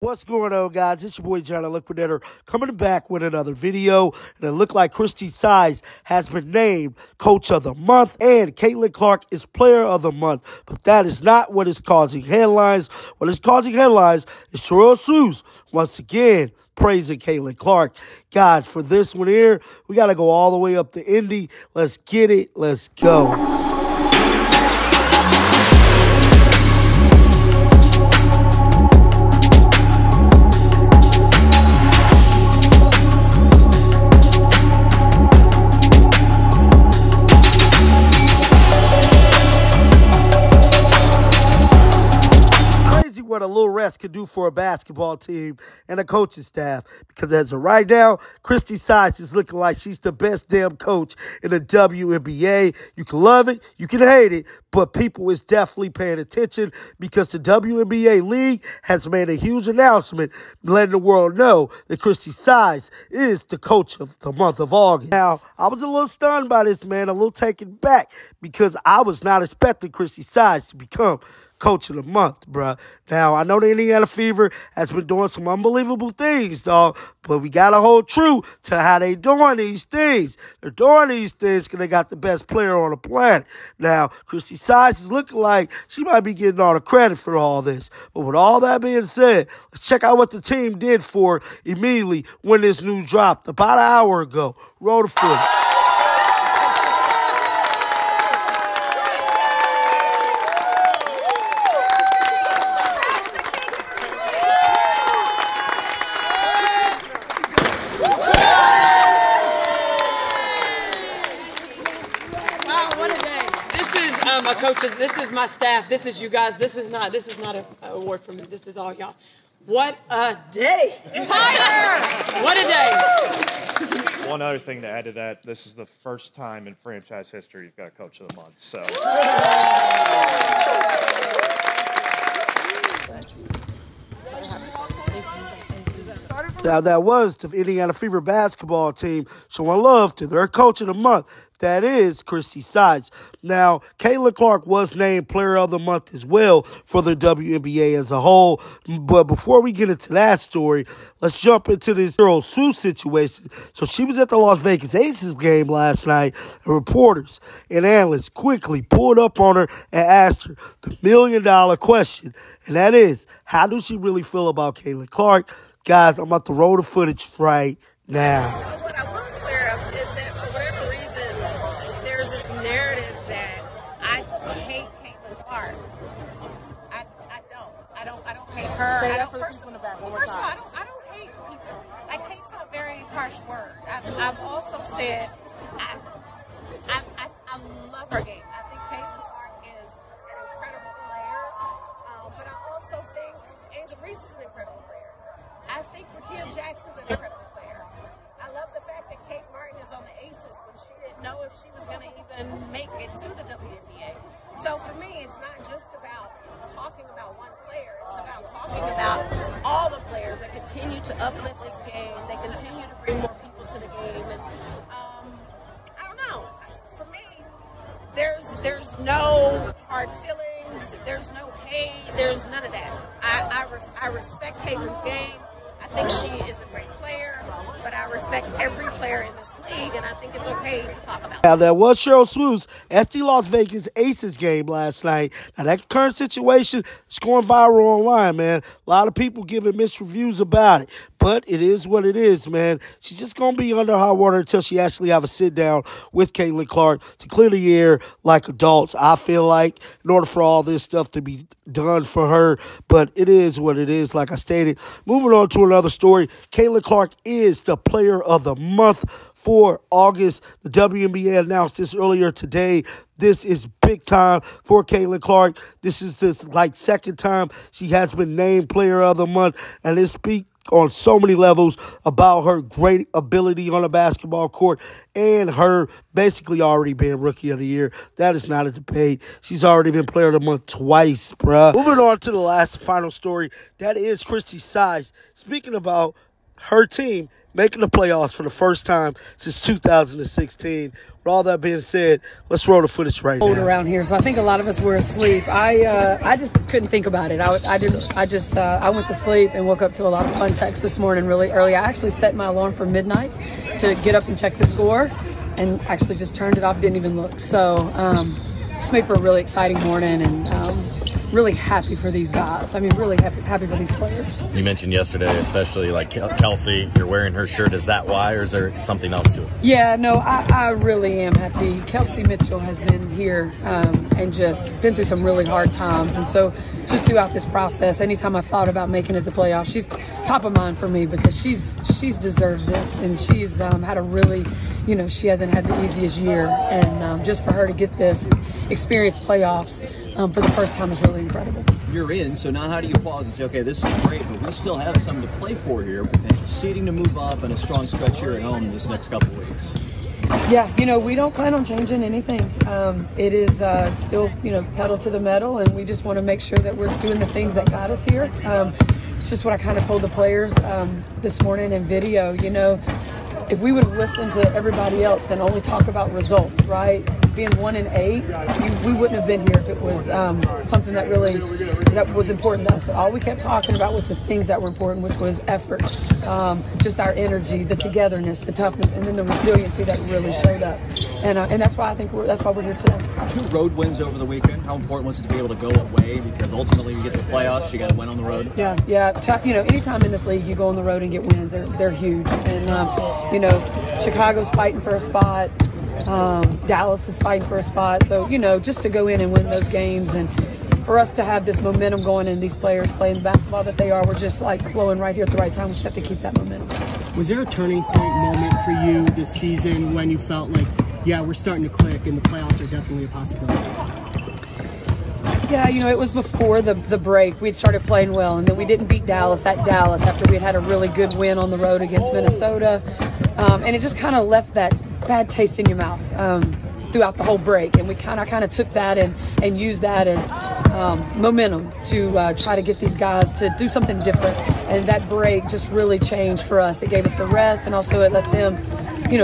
What's going on, guys? It's your boy, John Liquidator, coming back with another video. And it looked like Christie Size has been named Coach of the Month, and Caitlin Clark is Player of the Month. But that is not what is causing headlines. What is causing headlines is Sheryl Swoopes once again praising Caitlin Clark. Guys, for this one here, we got to go all the way up to Indy. Let's get it. Let's go. What a little rest could do for a basketball team and a coaching staff, because as of right now, Christie Size is looking like she's the best damn coach in the WNBA. You can love it, you can hate it, but people is definitely paying attention because the WNBA league has made a huge announcement letting the world know that Christie Size is the coach of the month of August. Now, I was a little stunned by this, man, a little taken back, because I was not expecting Christie Size to become Coach of the Month, bruh. Now, I know the Indiana Fever has been doing some unbelievable things, dog, but we got to hold true to how they doing these things. They're doing these things because they got the best player on the planet. Now, Christie Size is looking like she might be getting all the credit for all this. But with all that being said, let's check out what the team did for immediately when this news dropped about an hour ago. Roll the footage. Coaches, this is my staff. This is you guys. This is not an award for me. This is all y'all. What a day! What a day! One other thing to add to that: this is the first time in franchise history you've got Coach of the Month. So. Now, that was the Indiana Fever basketball team showing love to their Coach of the Month. That is Christie Size. Now, Caitlin Clark was named Player of the Month as well for the WNBA as a whole. But before we get into that story, let's jump into this Sheryl Swoopes situation. So she was at the Las Vegas Aces game last night, and reporters and analysts quickly pulled up on her and asked her the million-dollar question. And that is, how does she really feel about Caitlin Clark? Guys, I'm about to roll the footage right now. What I want to clear up is that for whatever reason, there's this narrative that I hate Caitlin Clark. I don't hate her. Say that for the people in the back one more First of all, time. I don't hate people. Like, hate's a very harsh word. I've also said I love her game. I think Caitlin Clark is an incredible player, but I also think Angel Reese is an incredible player. I think Rakia Jackson's an incredible player. I love the fact that Kate Martin is on the Aces when she didn't know if she was going to even make it to the WNBA. So for me, it's not just about talking about one player. It's about talking about all the players that continue to uplift this game. They continue to bring more people to the game. And I don't know. For me, there's no hard feelings. There's no hate. There's none of that. I respect Caitlin's game. I think she is a great player, but I respect every player in this league, and I think it's okay to talk about. Now, that was Sheryl Swoopes at the Las Vegas Aces game last night. Now, that current situation is going viral online, man. A lot of people giving mixed reviews about it, but it is what it is, man. She's just going to be under hot water until she actually have a sit-down with Caitlin Clark to clear the air like adults, I feel like, in order for all this stuff to be done for her. But it is what it is, like I stated. Moving on to another story, Caitlin Clark is the Player of the Month for August. The WNBA announced this earlier today. This is big time for Caitlin Clark. This is second time she has been named Player of the Month, and it speaks on so many levels about her great ability on the basketball court and her basically already being Rookie of the Year. That is not a debate. She's already been Player of the Month twice, bruh. Moving on to the last final story, that is Christie Size. Speaking about her team making the playoffs for the first time since 2016. With all that being said, let's roll the footage right now. Around here, so I think a lot of us were asleep. I just couldn't think about it. I went to sleep and woke up to a lot of fun texts this morning really early. I actually set my alarm for midnight to get up and check the score, and actually just turned it off, didn't even look. So just made for a really exciting morning, and really happy for these guys. I mean, really happy for these players. You mentioned yesterday, especially like Kelsey, you're wearing her shirt. Is that why, or is there something else to it? Yeah, no, I really am happy. Kelsey Mitchell has been here and just been through some really hard times. And so just throughout this process, anytime I thought about making it to playoffs, she's top of mind for me because she's deserved this. And she's had a really, she hasn't had the easiest year. And just for her to get this experience playoffs for the first time is really incredible. You're in, so now how do you pause and say, okay, this is great, but we still have something to play for here, potential seeding to move up and a strong stretch here at home this next couple of weeks? Yeah, we don't plan on changing anything. It is still, pedal to the metal, and we just want to make sure that we're doing the things that got us here. It's just what I kind of told the players this morning in video. If we would have listened to everybody else and only talk about results, right? Being 1-8, we wouldn't have been here if it was something that was important to us. But all we kept talking about was the things that were important, which was effort, just our energy, the togetherness, the toughness, and then the resiliency that really showed up. And that's why I think that's why we're here today. 2 road wins over the weekend. How important was it to be able to go away? Because ultimately, you get to the playoffs, you got to win on the road. Yeah. Anytime in this league you go on the road and get wins, they're huge. And Chicago's fighting for a spot. Dallas is fighting for a spot. So, just to go in and win those games, and for us to have this momentum going and these players playing the basketball that they are, we're just like flowing right here at the right time. We just have to keep that momentum. Was there a turning point moment for you this season when you felt like, yeah, we're starting to click and the playoffs are definitely a possibility? Yeah, it was before the break. We'd started playing well, and then we didn't beat Dallas at Dallas after we'd had a really good win on the road against Minnesota. And it just kind of left that bad taste in your mouth throughout the whole break. And I kind of took that and used that as momentum to try to get these guys to do something different. And that break just really changed for us. It gave us the rest, and also it let them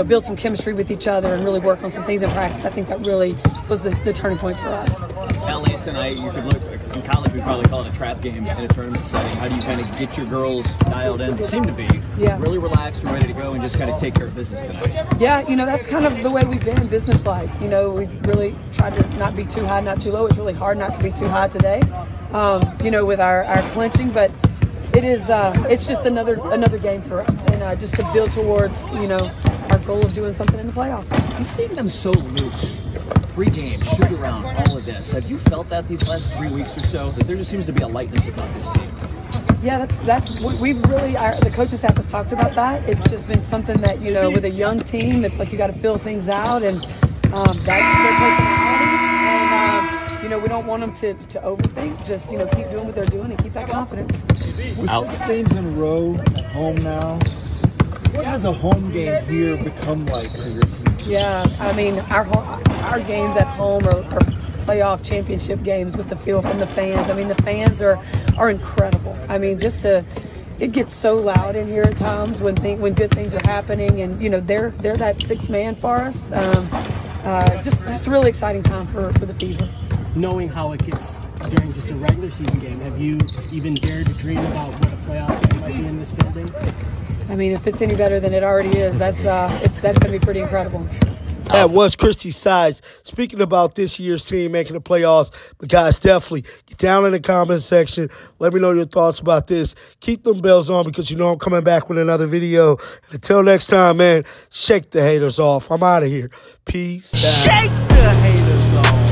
build some chemistry with each other and really work on some things in practice. I think that really was the turning point for us. LA tonight, you could look, in college we'd probably call it a trap game in a tournament setting. How do you kind of get your girls dialed in? They seem to be really relaxed and ready to go and just kind of take care of business tonight. Yeah, that's kind of the way we've been business-like. We really tried to not be too high, not too low. It's really hard not to be too high today, with our clinching, but it's just another game for us, and just to build towards our goal of doing something in the playoffs. You've seen them so loose, pre-game, shoot around, all of this. Have you felt that these last 3 weeks or so, that there just seems to be a lightness about this team? Yeah, that's we've really, the coaching staff has talked about that. It's just been something that with a young team, it's like you got to fill things out, and that's their personality. And we don't want them to overthink. Just keep doing what they're doing and keep that confidence. With 6 games in a row, home now. What has a home game here become like for your team? Yeah, I mean our games at home are playoff championship games with the feel from the fans. I mean, the fans are incredible. I mean, it gets so loud in here at times when good things are happening, and they're that 6th man for us. Just a really exciting time for the Fever. Knowing how it gets during just a regular season game, have you even dared to dream about what a playoff game might be in this building? I mean, if it's any better than it already is, that's going to be pretty incredible. That was Christie Sides speaking about this year's team making the playoffs. But, guys, definitely get down in the comment section. Let me know your thoughts about this. Keep them bells on because I'm coming back with another video. And until next time, man, shake the haters off. I'm out of here. Peace out. Shake the haters off.